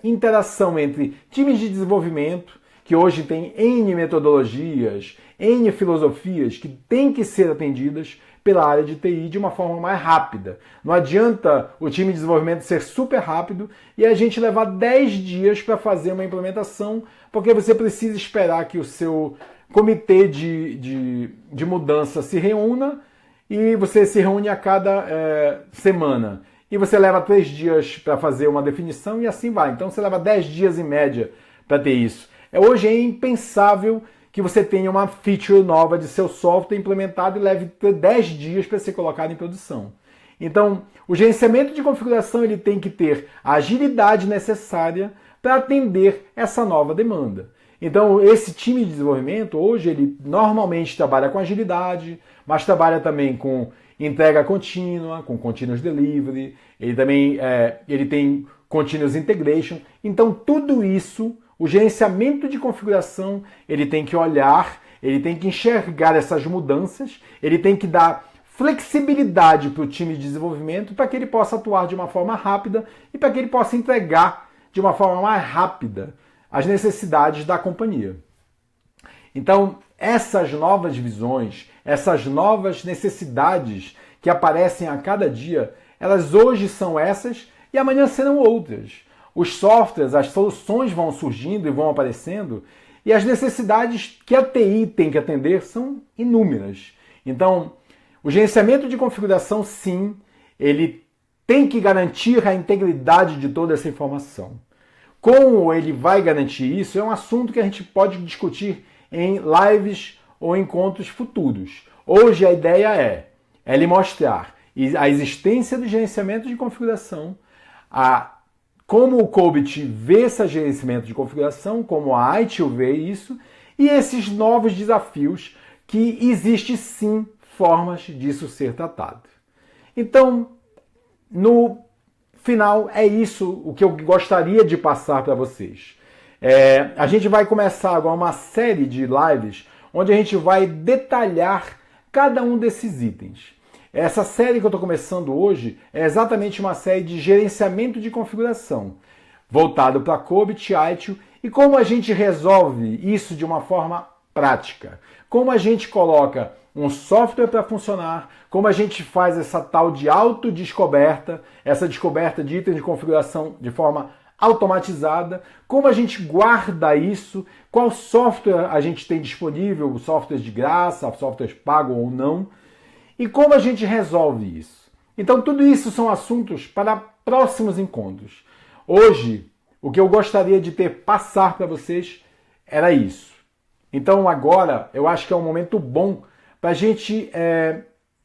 interação entre times de desenvolvimento, que hoje tem N metodologias, N filosofias que têm que ser atendidas pela área de TI de uma forma mais rápida. Não adianta o time de desenvolvimento ser super rápido e a gente levar 10 dias para fazer uma implementação, porque você precisa esperar que o seu comitê de mudança se reúna e você se reúne a cada semana. E você leva 3 dias para fazer uma definição e assim vai. Então você leva 10 dias em média para ter isso. Hoje é impensável que você tenha uma feature nova de seu software implementado e leve 10 dias para ser colocado em produção. Então, o gerenciamento de configuração ele tem que ter a agilidade necessária para atender essa nova demanda. Então, esse time de desenvolvimento, hoje, ele normalmente trabalha com agilidade, mas trabalha também com entrega contínua, com continuous delivery, ele também ele tem continuous integration. Então, tudo isso, o gerenciamento de configuração, ele tem que olhar, ele tem que enxergar essas mudanças, ele tem que dar flexibilidade para o time de desenvolvimento para que ele possa atuar de uma forma rápida e para que ele possa entregar de uma forma mais rápida as necessidades da companhia. Então, essas novas visões, essas novas necessidades que aparecem a cada dia, elas hoje são essas e amanhã serão outras. Os softwares, as soluções vão surgindo e vão aparecendo e as necessidades que a TI tem que atender são inúmeras. Então, o gerenciamento de configuração, sim, ele tem que garantir a integridade de toda essa informação. Como ele vai garantir isso é um assunto que a gente pode discutir em lives ou encontros futuros. Hoje a ideia é lhe mostrar a existência do gerenciamento de configuração, como o COBIT vê esse gerenciamento de configuração, como a ITIL vê isso, e esses novos desafios que existe sim formas disso ser tratado. Então, no final, é isso o que eu gostaria de passar para vocês. A gente vai começar agora uma série de lives onde a gente vai detalhar cada um desses itens. Essa série que eu estou começando hoje é exatamente uma série de gerenciamento de configuração, voltado para COBIT, ITIL, e como a gente resolve isso de uma forma prática. Como a gente coloca um software para funcionar, como a gente faz essa tal de autodescoberta, essa descoberta de itens de configuração de forma automatizada, como a gente guarda isso, qual software a gente tem disponível, softwares de graça, softwares pagos ou não, e como a gente resolve isso. Então tudo isso são assuntos para próximos encontros. Hoje, o que eu gostaria de passar para vocês era isso. Então agora, eu acho que é um momento bom para a gente...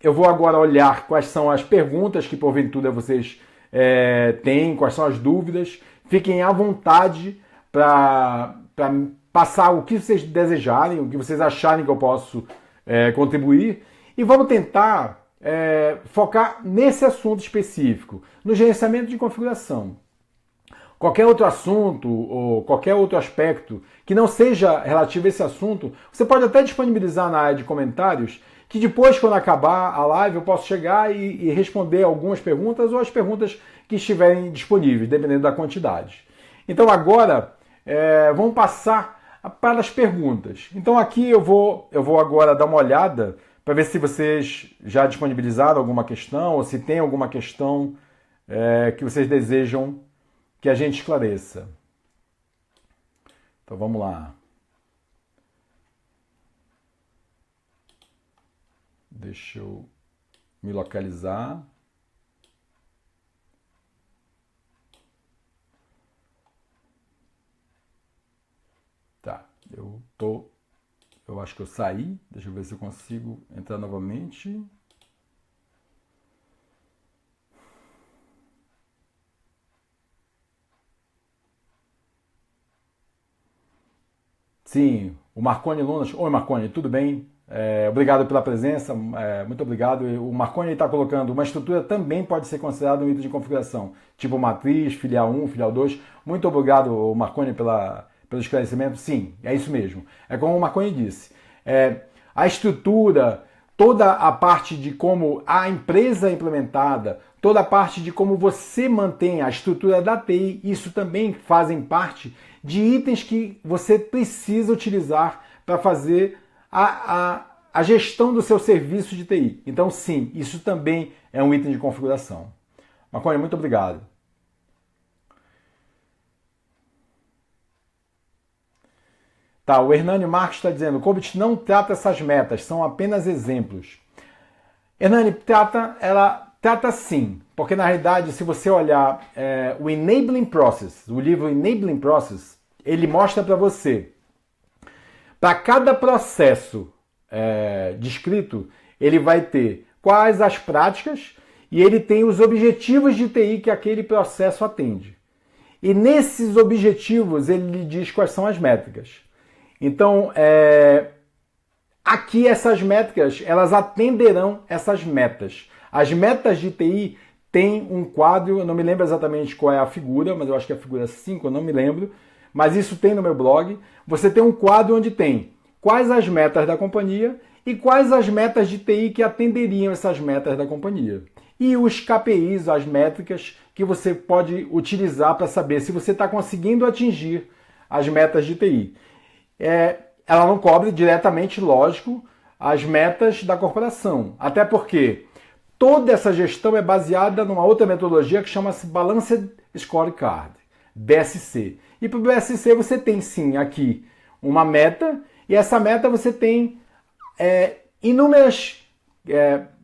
eu vou agora olhar quais são as perguntas que porventura vocês têm, quais são as dúvidas. Fiquem à vontade para passar o que vocês desejarem, o que vocês acharem que eu posso contribuir. E vamos tentar focar nesse assunto específico, no gerenciamento de configuração. Qualquer outro assunto ou qualquer outro aspecto que não seja relativo a esse assunto, você pode até disponibilizar na área de comentários, que depois, quando acabar a live, eu posso chegar e responder algumas perguntas ou as perguntas que estiverem disponíveis, dependendo da quantidade. Então agora, vamos passar para as perguntas. Então aqui eu vou agora dar uma olhada para ver se vocês já disponibilizaram alguma questão ou se tem alguma questão que vocês desejam que a gente esclareça. Então vamos lá. Deixa eu me localizar. Tá, eu acho que eu saí. Deixa eu ver se eu consigo entrar novamente. Sim, o Marconi Lunas. Oi, Marconi, tudo bem? Obrigado pela presença, muito obrigado. O Marconi está colocando, uma estrutura também pode ser considerada um item de configuração, tipo matriz, filial 1, filial 2. Muito obrigado, Marconi, pelo esclarecimento. Sim, é isso mesmo. É como o Marconi disse, a estrutura, toda a parte de como a empresa é implementada, toda a parte de como você mantém a estrutura da TI, isso também fazem parte de itens que você precisa utilizar para fazer a gestão do seu serviço de TI. Então, sim, isso também é um item de configuração. Marconi, muito obrigado. Tá, o Hernani Marques está dizendo, o COBIT não trata essas metas, são apenas exemplos. Hernani, trata sim, porque na realidade, se você olhar o Enabling Process, o livro Enabling Process, ele mostra para você, para cada processo descrito, ele vai ter quais as práticas e ele tem os objetivos de TI que aquele processo atende. E nesses objetivos ele lhe diz quais são as métricas. Então, aqui essas métricas, elas atenderão essas metas. As metas de TI têm um quadro, eu não me lembro exatamente qual é a figura, mas eu acho que é a figura 5, eu não me lembro, mas isso tem no meu blog. Você tem um quadro onde tem quais as metas da companhia e quais as metas de TI que atenderiam essas metas da companhia. E os KPIs, as métricas que você pode utilizar para saber se você está conseguindo atingir as metas de TI. Ela não cobre diretamente, lógico, as metas da corporação. Até porque toda essa gestão é baseada numa outra metodologia que chama-se Balanced Scorecard, BSC. E para o BSC você tem sim aqui uma meta, e essa meta você tem inúmeras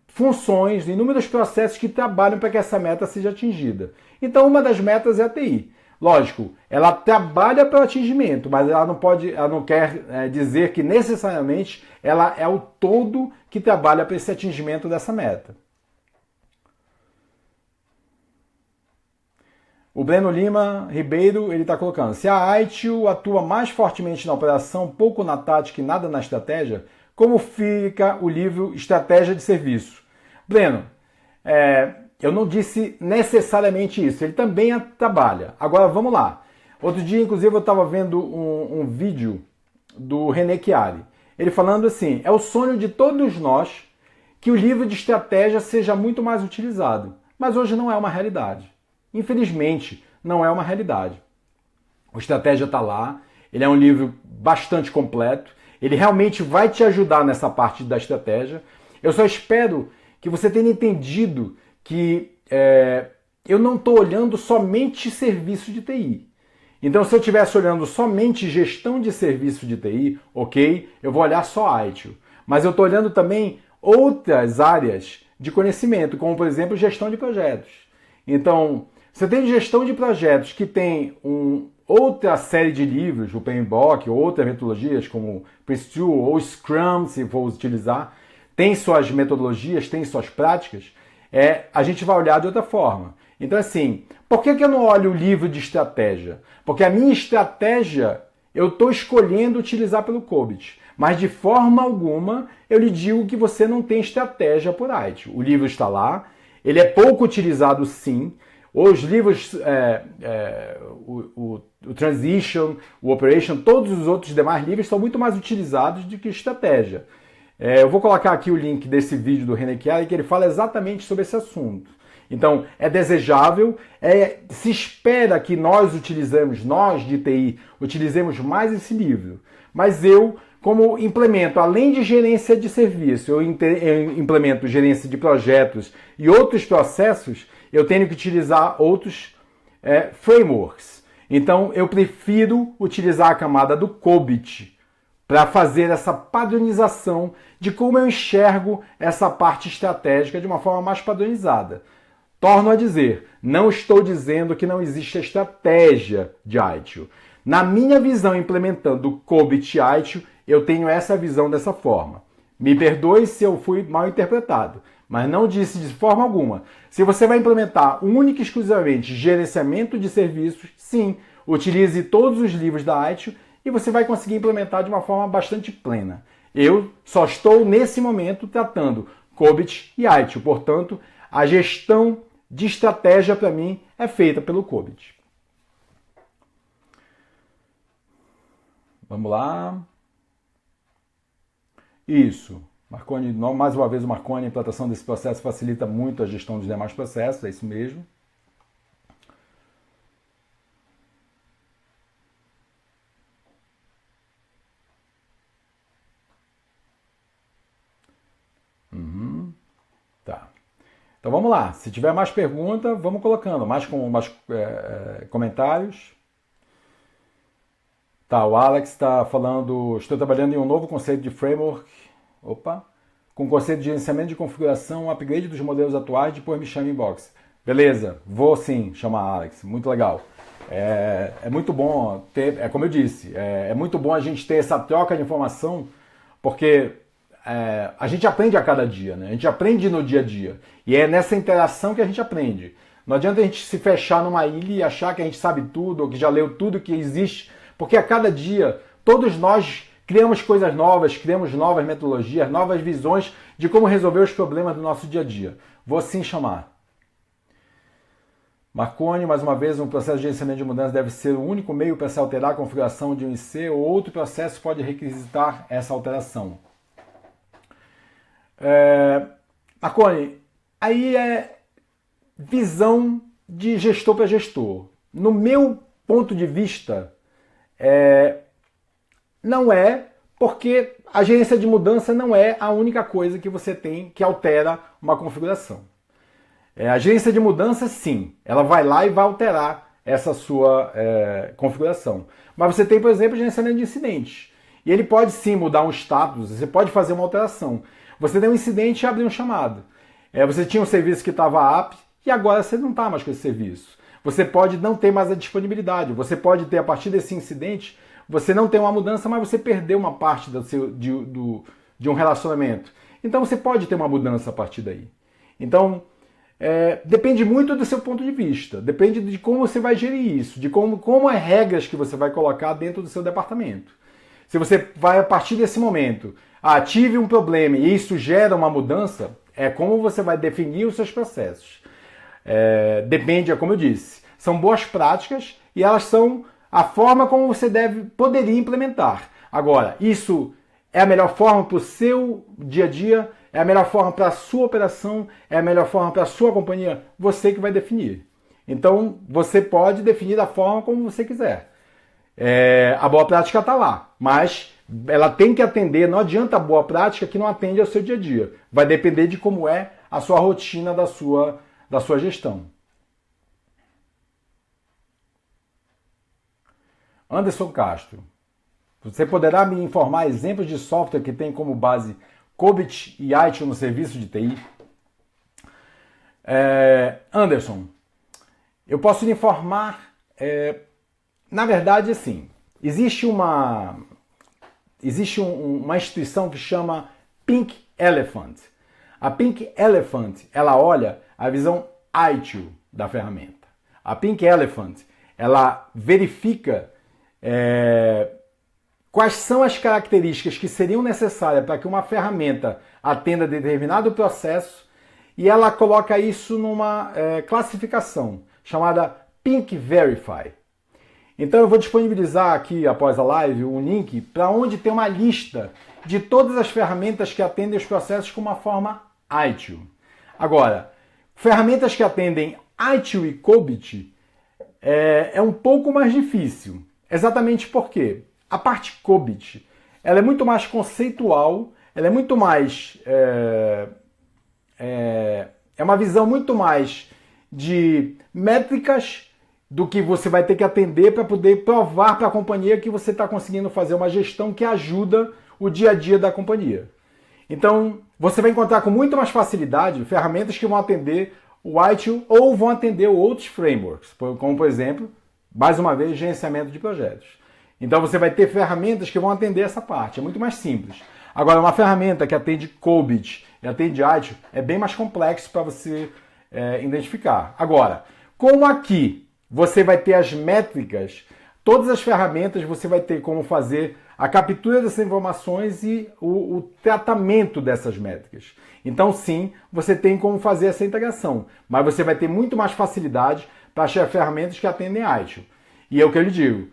funções, inúmeros processos que trabalham para que essa meta seja atingida. Então uma das metas é a TI. Lógico, ela trabalha para o atingimento, mas ela não quer dizer que necessariamente ela é o todo que trabalha para esse atingimento dessa meta. O Breno Lima Ribeiro, ele está colocando: se a ITIL atua mais fortemente na operação, pouco na tática e nada na estratégia, como fica o livro Estratégia de Serviço? Breno, eu não disse necessariamente isso, ele também trabalha. Agora vamos lá. Outro dia, inclusive, eu estava vendo um vídeo do René Chiari. Ele falando assim: é o sonho de todos nós que o livro de estratégia seja muito mais utilizado. Mas hoje não é uma realidade. Infelizmente, não é uma realidade. O Estratégia está lá, ele é um livro bastante completo, ele realmente vai te ajudar nessa parte da estratégia. Eu só espero que você tenha entendido que eu não estou olhando somente serviço de TI. Então, se eu estivesse olhando somente gestão de serviço de TI, ok, eu vou olhar só ITIL. Mas eu estou olhando também outras áreas de conhecimento, como, por exemplo, gestão de projetos. Então, você tem gestão de projetos que tem outra série de livros, o PMBOK, ou outras metodologias, como Prince2 ou Scrum, se for utilizar, tem suas metodologias, tem suas práticas, a gente vai olhar de outra forma. Então, assim, por que eu não olho o livro de estratégia? Porque a minha estratégia eu estou escolhendo utilizar pelo COBIT, mas de forma alguma eu lhe digo que você não tem estratégia por ITIL. O livro está lá, ele é pouco utilizado sim. Os livros, o Transition, o Operation, todos os outros demais livros são muito mais utilizados do que estratégia. Eu vou colocar aqui o link desse vídeo do René Chiari, que ele fala exatamente sobre esse assunto. Então, é desejável, se espera que nós de TI, utilizemos mais esse livro. Mas eu, como implemento, além de gerência de serviço, eu implemento gerência de projetos e outros processos, eu tenho que utilizar outros frameworks. Então, eu prefiro utilizar a camada do COBIT para fazer essa padronização de como eu enxergo essa parte estratégica de uma forma mais padronizada. Torno a dizer, não estou dizendo que não existe estratégia de ITIL. Na minha visão, implementando o COBIT e ITIL, eu tenho essa visão dessa forma. Me perdoe se eu fui mal interpretado, mas não disse de forma alguma. Se você vai implementar única e exclusivamente gerenciamento de serviços, sim, utilize todos os livros da ITIL e você vai conseguir implementar de uma forma bastante plena. Eu só estou, nesse momento, tratando COBIT e ITIL, portanto, a gestão de estratégia, para mim, é feita pelo COBIT. Vamos lá. Isso. Marconi, mais uma vez o Marconi, a implantação desse processo facilita muito a gestão dos demais processos, é isso mesmo. Tá. Então vamos lá. Se tiver mais pergunta, vamos colocando. Mais comentários. Tá, o Alex está falando, estou trabalhando em um novo conceito de framework. Com conceito de gerenciamento de configuração, upgrade dos modelos atuais, depois me chama em inbox. Beleza, vou sim chamar Alex, muito legal. É muito bom ter, como eu disse, é muito bom a gente ter essa troca de informação, porque a gente aprende a cada dia, né? A gente aprende no dia a dia. E é nessa interação que a gente aprende. Não adianta a gente se fechar numa ilha e achar que a gente sabe tudo, ou que já leu tudo que existe, porque a cada dia todos nós criamos coisas novas, criamos novas metodologias, novas visões de como resolver os problemas do nosso dia a dia. Vou assim chamar. Marconi, mais uma vez, um processo de gerenciamento de mudança deve ser o único meio para se alterar a configuração de um IC ou outro processo pode requisitar essa alteração. Marconi, aí é visão de gestor para gestor. No meu ponto de vista, não é, porque a gerência de mudança não é a única coisa que você tem que altera uma configuração. A gerência de mudança, sim, ela vai lá e vai alterar essa sua configuração. Mas você tem, por exemplo, gerenciamento de incidentes. E ele pode sim mudar um status, você pode fazer uma alteração. Você tem um incidente e abrir um chamado. Você tinha um serviço que estava up e agora você não está mais com esse serviço. Você pode não ter mais a disponibilidade. Você pode ter, a partir desse incidente, você não tem uma mudança, mas você perdeu uma parte de um relacionamento. Então você pode ter uma mudança a partir daí. Então, depende muito do seu ponto de vista. Depende de como você vai gerir isso, de como as regras que você vai colocar dentro do seu departamento. Se você vai, a partir desse momento, tive um problema e isso gera uma mudança, é como você vai definir os seus processos. Depende, como eu disse, são boas práticas e elas são a forma como você poderia implementar. Agora, isso é a melhor forma para o seu dia a dia? É a melhor forma para a sua operação? É a melhor forma para a sua companhia? Você que vai definir. Então, você pode definir da forma como você quiser. A boa prática está lá, mas ela tem que atender, não adianta a boa prática que não atende ao seu dia a dia. Vai depender de como é a sua rotina da sua gestão. Anderson Castro, você poderá me informar exemplos de software que tem como base COBIT e ITIL no serviço de TI? Anderson, eu posso lhe informar, na verdade, assim, existe uma instituição que chama Pink Elephant. A Pink Elephant, ela olha a visão ITIL da ferramenta. A Pink Elephant, ela verifica quais são as características que seriam necessárias para que uma ferramenta atenda determinado processo e ela coloca isso numa classificação chamada Pink Verify. Então eu vou disponibilizar aqui, após a live, um link para onde tem uma lista de todas as ferramentas que atendem os processos com uma forma ITIL. Agora, ferramentas que atendem ITIL e COBIT é um pouco mais difícil. Exatamente porque a parte COBIT ela é muito mais conceitual, ela é muito mais... é uma visão muito mais de métricas do que você vai ter que atender para poder provar para a companhia que você está conseguindo fazer uma gestão que ajuda o dia a dia da companhia. Então, você vai encontrar com muito mais facilidade ferramentas que vão atender o ITIL ou vão atender outros frameworks, como, por exemplo, mais uma vez, gerenciamento de projetos. Então, você vai ter ferramentas que vão atender essa parte, é muito mais simples. Agora, uma ferramenta que atende COBIT e atende ITIL é bem mais complexo para você identificar. Agora, como aqui você vai ter as métricas, todas as ferramentas você vai ter como fazer a captura dessas informações e o tratamento dessas métricas. Então sim, você tem como fazer essa integração, mas você vai ter muito mais facilidade para achar ferramentas que atendem ITIL. E é o que eu lhe digo,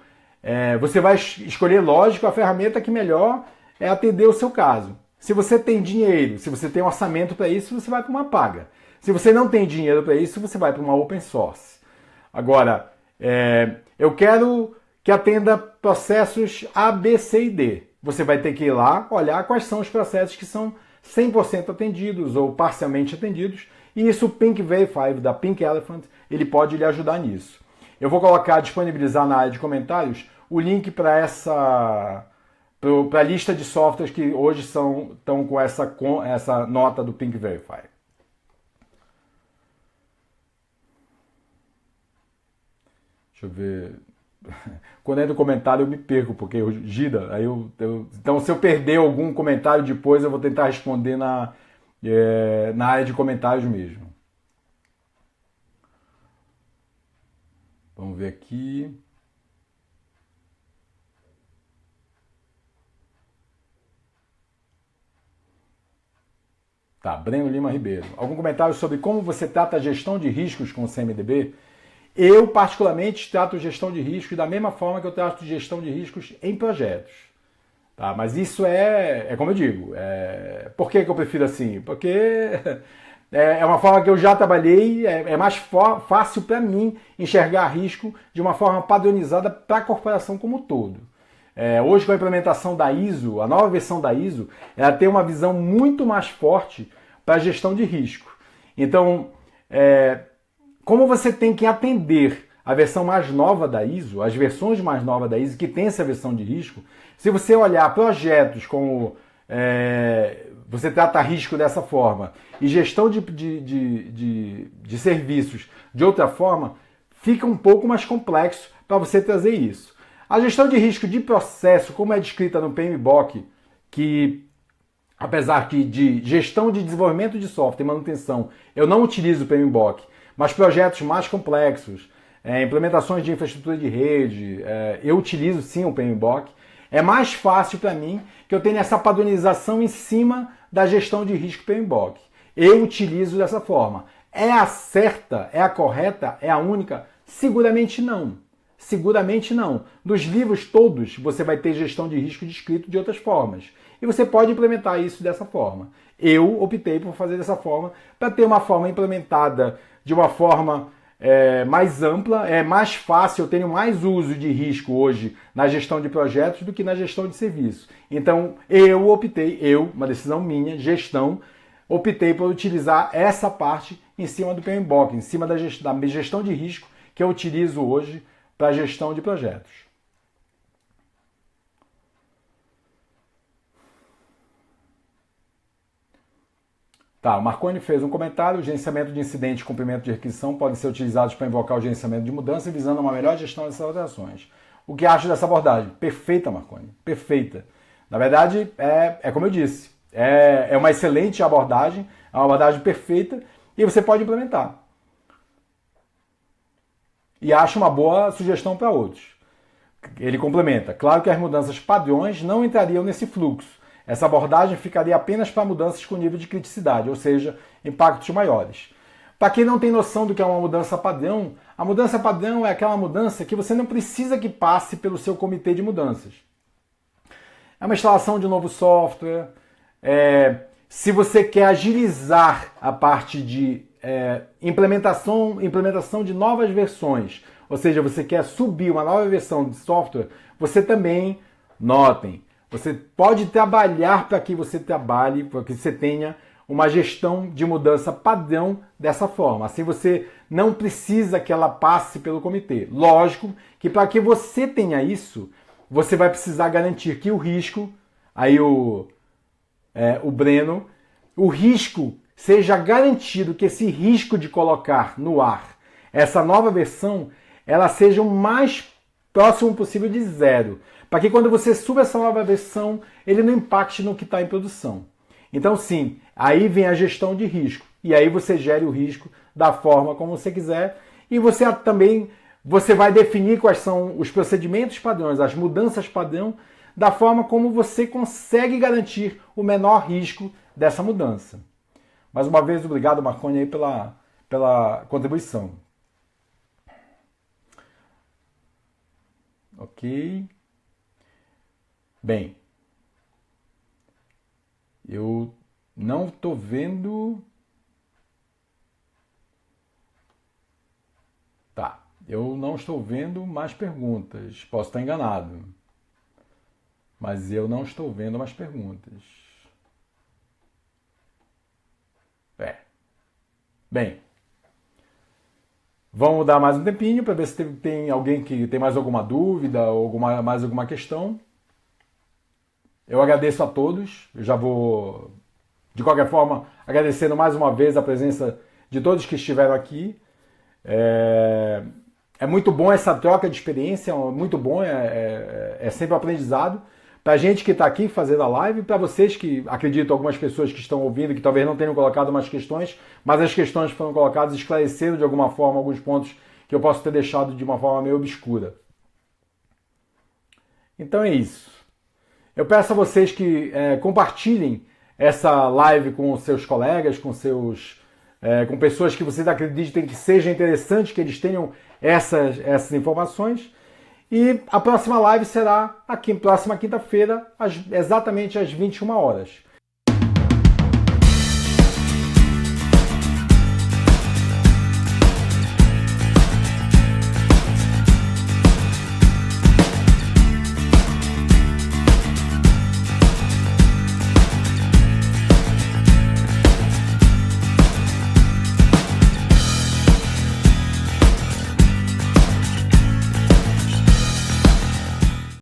você vai escolher, lógico, a ferramenta que melhor atender o seu caso. Se você tem dinheiro, se você tem orçamento para isso, você vai para uma paga. Se você não tem dinheiro para isso, você vai para uma open source. Agora, eu quero que atenda processos A, B, C e D. Você vai ter que ir lá olhar quais são os processos que são 100% atendidos ou parcialmente atendidos. E isso o Pink Verify da Pink Elephant, ele pode lhe ajudar nisso. Eu vou disponibilizar na área de comentários o link para a lista de softwares que hoje estão com essa nota do Pink Verify. Deixa eu ver. Quando é do comentário eu me perco, porque gira. Então, se eu perder algum comentário depois, eu vou tentar responder na área de comentários mesmo. Vamos ver aqui. Tá, Breno Lima Ribeiro. Algum comentário sobre como você trata a gestão de riscos com o CMDB? Eu, particularmente, trato gestão de riscos da mesma forma que eu trato gestão de riscos em projetos. Tá? Mas isso é como eu digo. Por que eu prefiro assim? Porque é uma forma que eu já trabalhei, é mais fácil para mim enxergar risco de uma forma padronizada para a corporação como um todo. Hoje, com a implementação da ISO, a nova versão da ISO, ela tem uma visão muito mais forte para a gestão de risco. Então, como você tem que atender a versão mais nova da ISO, as versões mais novas da ISO que tem essa versão de risco, se você olhar projetos como você trata risco dessa forma e gestão de serviços de outra forma, fica um pouco mais complexo para você trazer isso. A gestão de risco de processo, como é descrita no PMBOK, que apesar que de gestão de desenvolvimento de software e manutenção, eu não utilizo o PMBOK, mas projetos mais complexos, implementações de infraestrutura de rede, eu utilizo sim o PMBOK. É mais fácil para mim que eu tenha essa padronização em cima da gestão de risco PMBOK. Eu utilizo dessa forma. É a certa? É a correta? É a única? Seguramente não. Seguramente não. Nos livros todos você vai ter gestão de risco descrito de outras formas. E você pode implementar isso dessa forma. Eu optei por fazer dessa forma para ter uma forma implementada de uma forma mais ampla, é mais fácil, eu tenho mais uso de risco hoje na gestão de projetos do que na gestão de serviço. Então eu optei, uma decisão minha, gestão, optei por utilizar essa parte em cima do PMBOK, em cima da gestão de risco que eu utilizo hoje para a gestão de projetos. Tá, o Marconi fez um comentário. O gerenciamento de incidentes e cumprimento de requisição podem ser utilizados para invocar o gerenciamento de mudança visando uma melhor gestão dessas alterações. O que acha dessa abordagem? Perfeita, Marconi. Perfeita. Na verdade, é como eu disse. É uma excelente abordagem, é uma abordagem perfeita e você pode implementar. E acho uma boa sugestão para outros. Ele complementa. Claro que as mudanças padrões não entrariam nesse fluxo. Essa abordagem ficaria apenas para mudanças com nível de criticidade, ou seja, impactos maiores. Para quem não tem noção do que é uma mudança padrão, a mudança padrão é aquela mudança que você não precisa que passe pelo seu comitê de mudanças. É uma instalação de um novo software. Se você quer agilizar a parte de implementação de novas versões, ou seja, você quer subir uma nova versão de software, você também, notem, você pode trabalhar para que você trabalhe, para que você tenha uma gestão de mudança padrão dessa forma. Assim você não precisa que ela passe pelo comitê. Lógico que para que você tenha isso, você vai precisar garantir que o risco, aí o Breno, o risco seja garantido, que esse risco de colocar no ar essa nova versão, ela seja o mais próximo possível de zero. Para que quando você suba essa nova versão, ele não impacte no que está em produção. Então sim, aí vem a gestão de risco. E aí você gere o risco da forma como você quiser. E você vai definir quais são os procedimentos padrões, as mudanças padrão, da forma como você consegue garantir o menor risco dessa mudança. Mais uma vez, obrigado, Marconi, aí pela contribuição. Ok. Bem, eu não estou vendo. Tá, eu não estou vendo mais perguntas. Posso estar enganado, mas eu não estou vendo mais perguntas. Bem, vamos dar mais um tempinho para ver se tem alguém que tem mais alguma dúvida ou mais alguma questão. Eu agradeço a todos. Eu já vou, de qualquer forma, agradecendo mais uma vez a presença de todos que estiveram aqui. É muito bom essa troca de experiência, muito bom, é sempre um aprendizado. Para a gente que está aqui fazendo a live, para vocês que, acredito, algumas pessoas que estão ouvindo, que talvez não tenham colocado mais questões, mas as questões foram colocadas esclareceram de alguma forma alguns pontos que eu posso ter deixado de uma forma meio obscura. Então é isso. Eu peço a vocês que compartilhem essa live com os seus colegas, com pessoas que vocês acreditem que seja interessante que eles tenham essas informações. E a próxima live será aqui, próxima quinta-feira, exatamente às 21 horas.